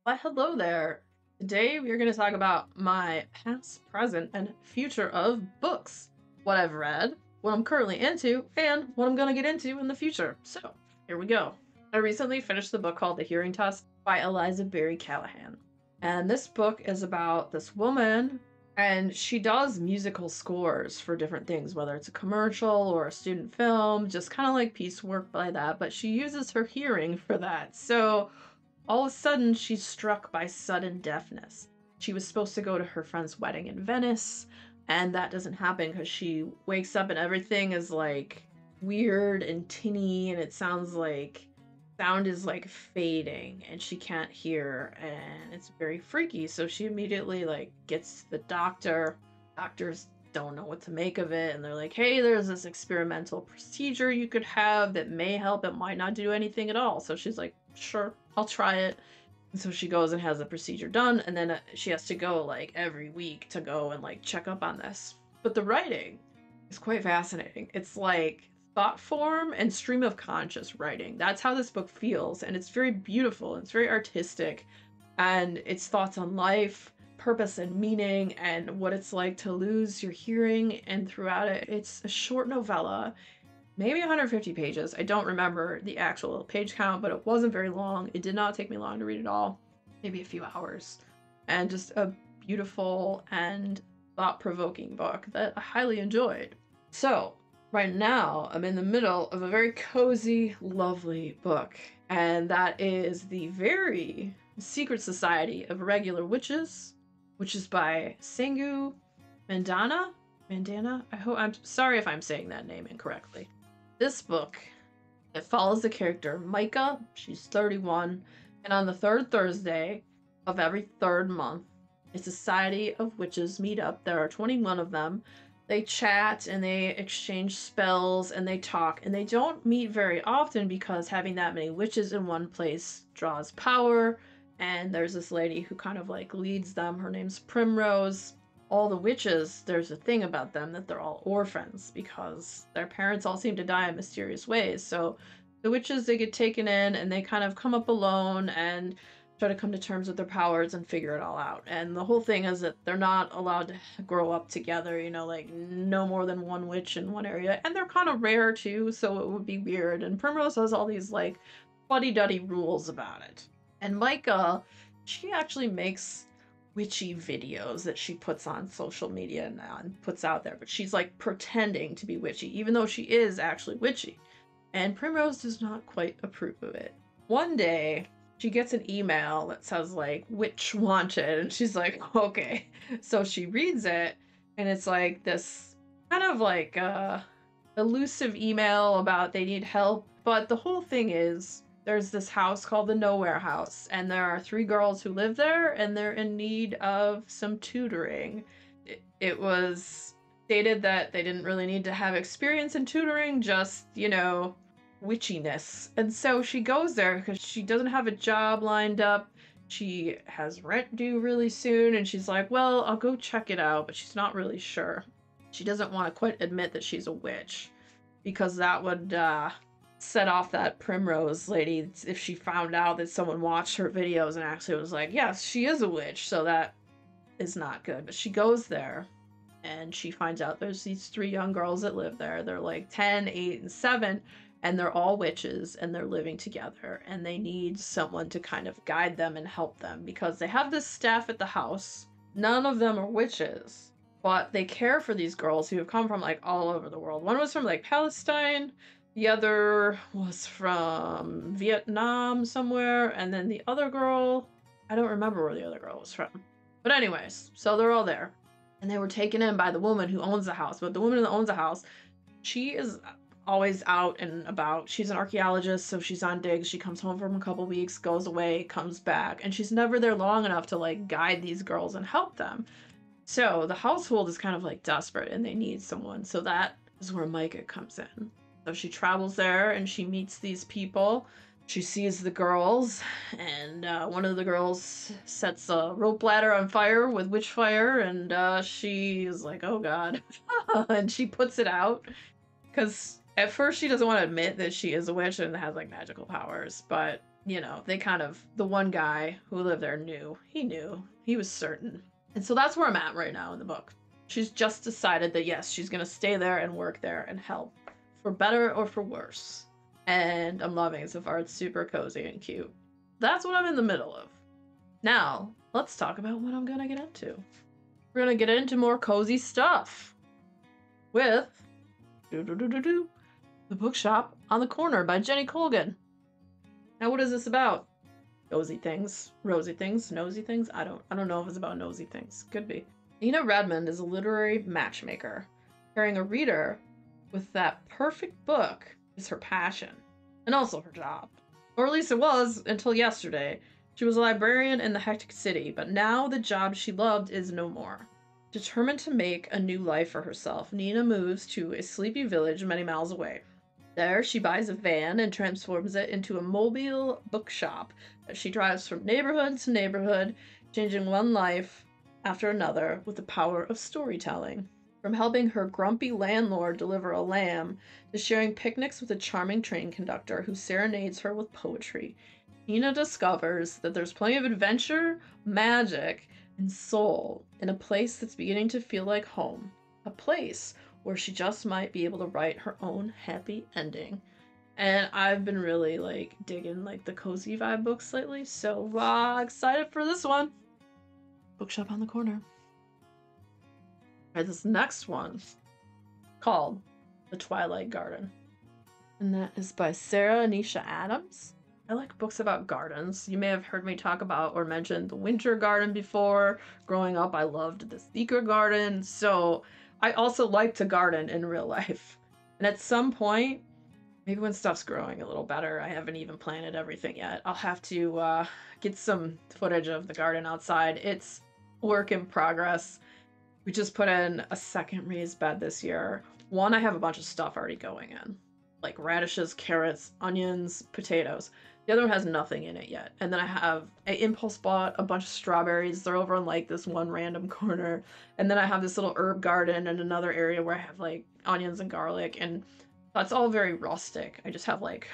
Why, hello there. Today we're going to talk about my past, present, and future of books. What I've read, what I'm currently into, and what I'm going to get into in the future. So, here we go. I recently finished the book called The Hearingtus by Eliza Berry Callahan. And this book is about this woman, and she does musical scores for different things, whether it's a commercial or a student film, just kind of like piecework by that, but she uses her hearing for that. So, all of a sudden, she's struck by sudden deafness. She was supposed to go to her friend's wedding in Venice, and that doesn't happen because she wakes up and everything is like weird and tinny, and it sounds like sound is like fading and she can't hear, and it's very freaky. So she immediately like gets the doctor. Doctors don't know what to make of it, and they're like, hey, there's this experimental procedure you could have that may help. It might not do anything at all. So she's like, sure, I'll try it. And so she goes and has the procedure done, and then she has to go like every week to go and like check up on this. But the writing is quite fascinating. It's like thought form and stream of conscious writing. That's how this book feels, and it's very beautiful. It's very artistic, and it's thoughts on life, purpose and meaning, and what it's like to lose your hearing. And throughout it, it's a short novella, maybe 150 pages. I don't remember the actual page count, but it wasn't very long. It did not take me long to read it all, maybe a few hours. And just a beautiful and thought-provoking book that I highly enjoyed. So, right now, I'm in the middle of a very cozy, lovely book, and that is The Very Secret Society of Regular Witches, which is by Sangu Mandana. I'm sorry if I'm saying that name incorrectly. This book, it follows the character Micah. She's 31, and on the third Thursday of every third month, a society of witches meet up. There are 21 of them. They chat and they exchange spells and they talk, and they don't meet very often because having that many witches in one place draws power. And there's this lady who kind of like leads them. Her name's Primrose. All the witches, there's a thing about them that they're all orphans because their parents all seem to die in mysterious ways. So the witches, they get taken in and they kind of come up alone and try to come to terms with their powers and figure it all out. And the whole thing is that they're not allowed to grow up together, you know, like no more than one witch in one area. And they're kind of rare too, so it would be weird. And Primrose has all these like fuddy-duddy rules about it. And Micah, she actually makes witchy videos that she puts on social media now and puts out there, but she's like pretending to be witchy, even though she is actually witchy. And Primrose does not quite approve of it. One day, she gets an email that says like witch wanted, and she's like, okay. So she reads it, and it's like this kind of like elusive email about they need help. But the whole thing is, there's this house called the Nowhere House, and there are 3 girls who live there, and they're in need of some tutoring. It was stated that they didn't really need to have experience in tutoring, just, you know, witchiness. And so she goes there because she doesn't have a job lined up. She has rent due really soon, and she's like, well, I'll go check it out, but she's not really sure. She doesn't want to quite admit that she's a witch because that would set off that Primrose lady if she found out that someone watched her videos and actually was like, yes, she is a witch. So that is not good. But she goes there and she finds out there's these 3 young girls that live there. They're like 10, 8, and 7, and they're all witches, and they're living together, and they need someone to kind of guide them and help them because they have this staff at the house. None of them are witches, but they care for these girls who have come from like all over the world. One was from like Palestine, the other was from Vietnam somewhere, and then the other girl, I don't remember where the other girl was from. But anyways, so they're all there. And they were taken in by the woman who owns the house. But the woman that owns the house, she is always out and about. She's an archaeologist, so she's on digs. She comes home from a couple weeks, goes away, comes back, and she's never there long enough to like guide these girls and help them. So the household is kind of like desperate and they need someone. So that is where Micah comes in. So she travels there and she meets these people. She sees the girls, and one of the girls sets a rope ladder on fire with witch fire, and she is like, oh god. And she puts it out because at first she doesn't want to admit that she is a witch and has like magical powers, but you know, they kind of, the one guy who lived there knew. He knew. He was certain. And so that's where I'm at right now in the book. She's just decided that, yes, she's going to stay there and work there and help, for better or for worse. And I'm loving it so far. It's super cozy and cute. That's what I'm in the middle of. Now, let's talk about what I'm going to get into. We're going to get into more cozy stuff with The Bookshop on the Corner by Jenny Colgan. Now, what is this about? Cozy things, rosy things, nosy things? I don't know if it's about nosy things. Could be. Nina Redmond is a literary matchmaker. Pairing a reader with that perfect book is her passion, and also her job. Or at least it was until yesterday. She was a librarian in the hectic city, but now the job she loved is no more. Determined to make a new life for herself, Nina moves to a sleepy village many miles away. There, she buys a van and transforms it into a mobile bookshop as she drives from neighborhood to neighborhood, changing one life after another with the power of storytelling. From helping her grumpy landlord deliver a lamb to sharing picnics with a charming train conductor who serenades her with poetry, Nina discovers that there's plenty of adventure, magic, and soul in a place that's beginning to feel like home. A place where she just might be able to write her own happy ending. And I've been really like digging like the cozy vibe books lately, so excited for this one. Bookshop on the Corner. Alright, this next one called The Twilight Garden. And that is by Sarah Anisha Adams. I like books about gardens. You may have heard me talk about or mention the Winter Garden before. Growing up, I loved the Secret Garden. So I also like to garden in real life. And at some point, maybe when stuff's growing a little better, I haven't even planted everything yet, I'll have to get some footage of the garden outside. It's work in progress. We just put in a second raised bed this year. One, I have a bunch of stuff already going in, like radishes, carrots, onions, potatoes. The other one has nothing in it yet. And then I impulse bought a bunch of strawberries. They're over in like this one random corner. And then I have this little herb garden and another area where I have like onions and garlic, and that's all very rustic. I just have like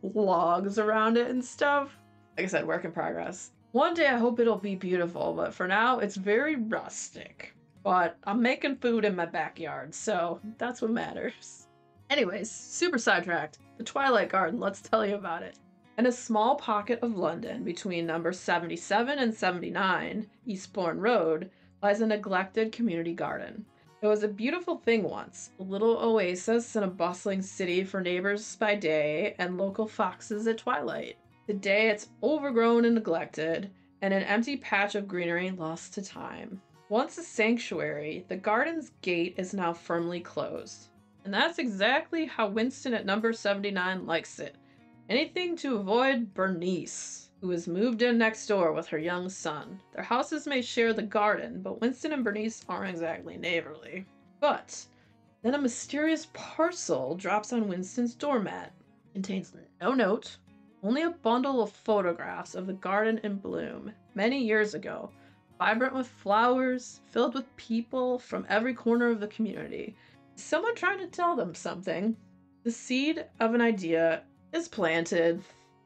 logs around it and stuff. Like I said, work in progress. One day I hope it'll be beautiful, but for now it's very rustic. But I'm making food in my backyard, so that's what matters. Anyways, super sidetracked. The Twilight Garden, let's tell you about it. In a small pocket of London between numbers 77 and 79, Eastbourne Road, lies a neglected community garden. It was a beautiful thing once, a little oasis in a bustling city for neighbors by day and local foxes at twilight. Today it's overgrown and neglected, and an empty patch of greenery lost to time. Once a sanctuary, the garden's gate is now firmly closed. And that's exactly how Winston at number 79 likes it. Anything to avoid Bernice, who has moved in next door with her young son. Their houses may share the garden, but Winston and Bernice aren't exactly neighborly. But then a mysterious parcel drops on Winston's doormat. It contains no note, only a bundle of photographs of the garden in bloom many years ago, vibrant with flowers, filled with people from every corner of the community. Someone trying to tell them something. The seed of an idea is planted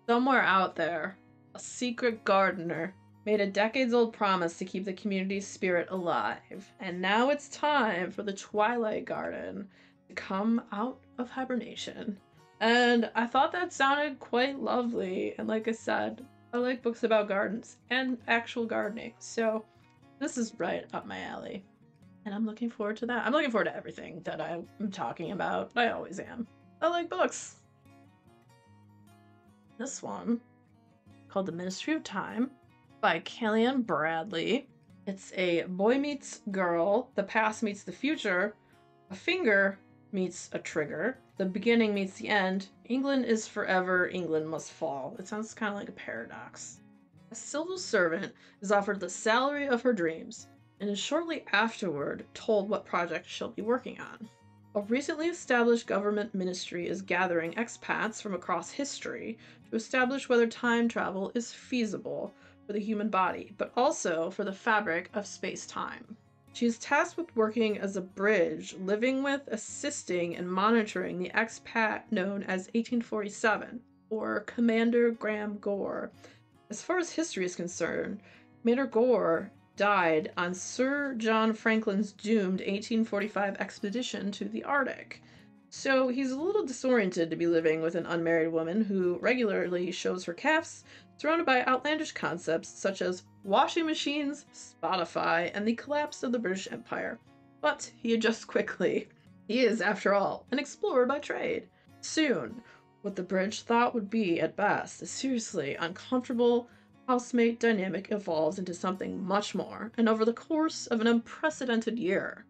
somewhere out there. A secret gardener made a decades-old promise to keep the community's spirit alive. And now it's time for the Twilight Garden to come out of hibernation. And I thought that sounded quite lovely. And like I said, I like books about gardens and actual gardening. So this is right up my alley. And I'm looking forward to that. I'm looking forward to everything that I'm talking about. I always am. I like books. This one, called The Ministry of Time, by Kellyanne Bradley. It's a boy meets girl, the past meets the future, a finger meets a trigger, the beginning meets the end, England is forever, England must fall. It sounds kind of like a paradox. A civil servant is offered the salary of her dreams, and is shortly afterward told what project she'll be working on. A recently established government ministry is gathering expats from across history to establish whether time travel is feasible for the human body, but also for the fabric of space-time. She is tasked with working as a bridge, living with, assisting, and monitoring the expat known as 1847. or Commander Graham Gore. As far as history is concerned, Commander Gore died on Sir John Franklin's doomed 1845 expedition to the Arctic. So he's a little disoriented to be living with an unmarried woman who regularly shows her calves, surrounded by outlandish concepts such as washing machines, Spotify, and the collapse of the British Empire. But he adjusts quickly. He is, after all, an explorer by trade. Soon, what the bridge thought would be, at best, a seriously uncomfortable housemate dynamic evolves into something much more, and over the course of an unprecedented year,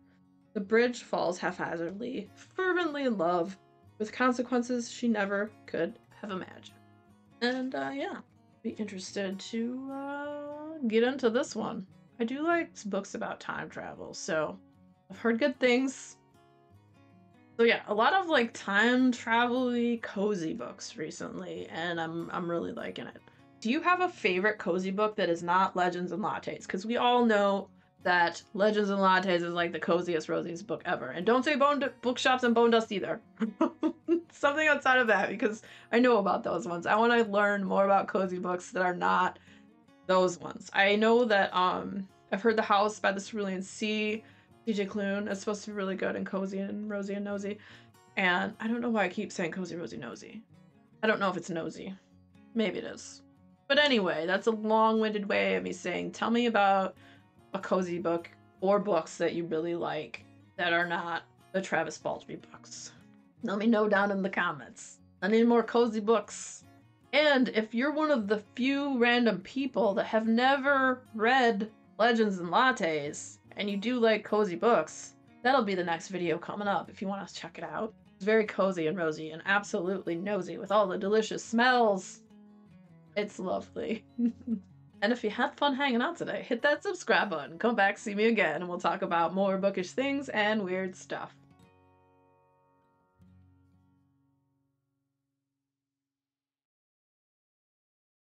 the bridge falls haphazardly, fervently in love, with consequences she never could have imagined. And, yeah, be interested to get into this one. I do like books about time travel, so I've heard good things. So yeah, a lot of like time travel-y cozy books recently, and I'm really liking it. Do you have a favorite cozy book that is not Legends and Lattes? Because we all know that Legends and Lattes is like the coziest, rosiest book ever. And don't say Bookshops and Bone Dust either. Something outside of that, because I know about those ones. I want to learn more about cozy books that are not those ones. I know that I've heard The House by the Cerulean Sea, DJ Clune, is supposed to be really good and cozy and rosy and nosy. And I don't know why I keep saying cozy, rosy, nosy. I don't know if it's nosy. Maybe it is. But anyway, that's a long-winded way of me saying, tell me about a cozy book or books that you really like that are not the Travis Baldree books. Let me know down in the comments. I need more cozy books. And if you're one of the few random people that have never read Legends and Lattes, and you do like cozy books, that'll be the next video coming up if you want to check it out. It's very cozy and rosy and absolutely nosy with all the delicious smells. It's lovely. And if you had fun hanging out today, hit that subscribe button, come back, see me again, and we'll talk about more bookish things and weird stuff.